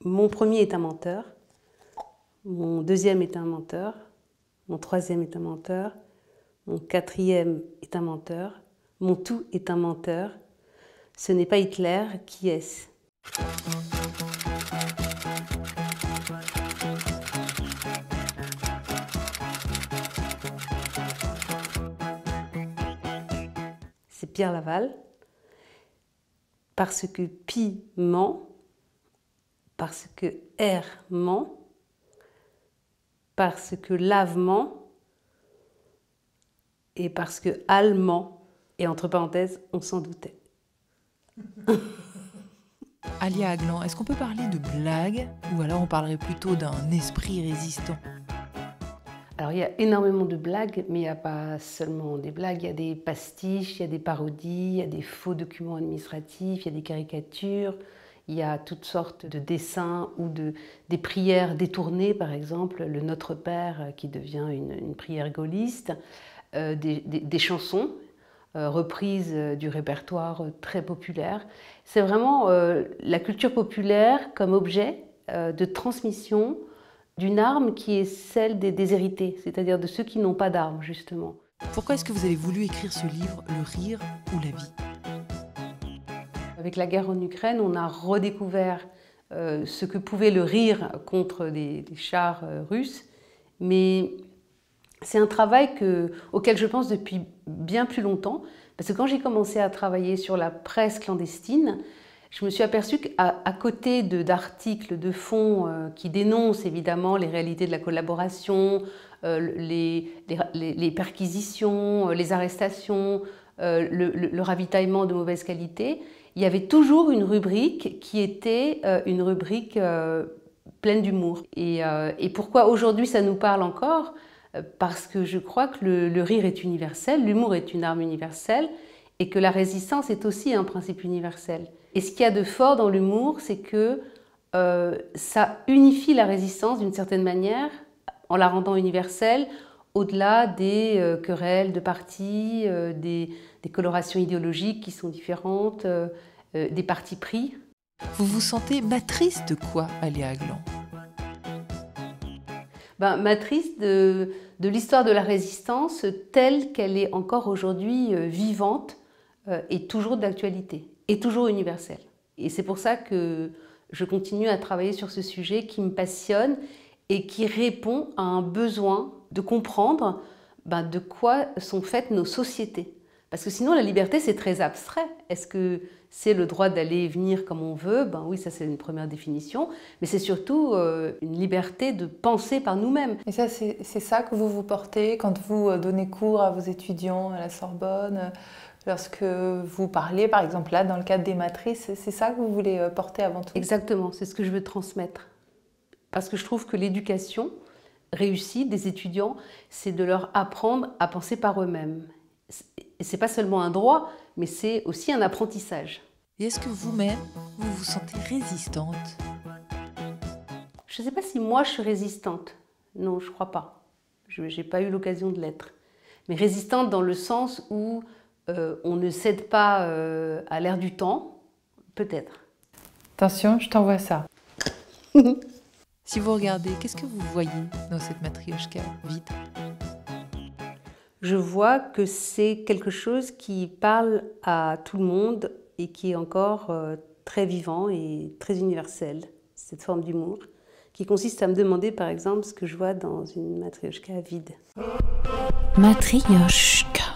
Mon premier est un menteur, mon deuxième est un menteur, mon troisième est un menteur, mon quatrième est un menteur, mon tout est un menteur. Ce n'est pas Hitler, qui est-ce? C'est Pierre Laval, parce que Pi ment, parce que R ment, parce que Lave ment, et parce que Al ment. Et entre parenthèses, on s'en doutait. Alia Aglan, est-ce qu'on peut parler de blague ou alors on parlerait plutôt d'un esprit résistant? Alors il y a énormément de blagues, mais il n'y a pas seulement des blagues, il y a des pastiches, il y a des parodies, il y a des faux documents administratifs, il y a des caricatures, il y a toutes sortes de dessins ou des prières détournées, par exemple, le Notre Père qui devient une prière gaulliste, des chansons reprises du répertoire très populaire. C'est vraiment la culture populaire comme objet de transmission d'une arme qui est celle des déshérités, c'est-à-dire de ceux qui n'ont pas d'armes, justement. Pourquoi est-ce que vous avez voulu écrire ce livre, Le rire ou la vie? Avec la guerre en Ukraine, on a redécouvert ce que pouvait le rire contre des chars russes, mais c'est un travail auquel je pense depuis bien plus longtemps, parce que quand j'ai commencé à travailler sur la presse clandestine, je me suis aperçue qu'à côté d'articles de fond qui dénoncent évidemment les réalités de la collaboration, les perquisitions, les arrestations, le ravitaillement de mauvaise qualité, il y avait toujours une rubrique qui était une rubrique pleine d'humour. Et pourquoi aujourd'hui ça nous parle encore? Parce que je crois que le rire est universel, l'humour est une arme universelle, et que la résistance est aussi un principe universel. Et ce qu'il y a de fort dans l'humour, c'est que ça unifie la résistance d'une certaine manière, en la rendant universelle, au-delà des querelles de partis, des colorations idéologiques qui sont différentes, des partis pris. Vous vous sentez matrice de quoi, Alia Aglan? Matrice de l'histoire de la résistance telle qu'elle est encore aujourd'hui vivante et toujours d'actualité, et toujours universelle. Et c'est pour ça que je continue à travailler sur ce sujet qui me passionne et qui répond à un besoin de comprendre de quoi sont faites nos sociétés. Parce que sinon, la liberté, c'est très abstrait. Est-ce que c'est le droit d'aller et venir comme on veut? Oui, ça c'est une première définition. Mais c'est surtout une liberté de penser par nous-mêmes. Et ça, c'est ça que vous portez quand vous donnez cours à vos étudiants à la Sorbonne, lorsque vous parlez, par exemple là, dans le cadre des matrices, c'est ça que vous voulez porter avant tout? Exactement, c'est ce que je veux transmettre. Parce que je trouve que l'éducation réussie des étudiants, c'est de leur apprendre à penser par eux-mêmes. Et c'est pas seulement un droit, mais c'est aussi un apprentissage. Et est-ce que vous-même, vous vous sentez résistante? Je ne sais pas si moi je suis résistante. Non, je crois pas. Je n'ai pas eu l'occasion de l'être. Mais résistante dans le sens où on ne cède pas à l'air du temps, peut-être. Attention, je t'envoie ça. Si vous regardez, qu'est-ce que vous voyez dans cette matrioshka vide? Je vois que c'est quelque chose qui parle à tout le monde et qui est encore très vivant et très universel, cette forme d'humour, qui consiste à me demander par exemple ce que je vois dans une matrioshka vide. Matrioshka.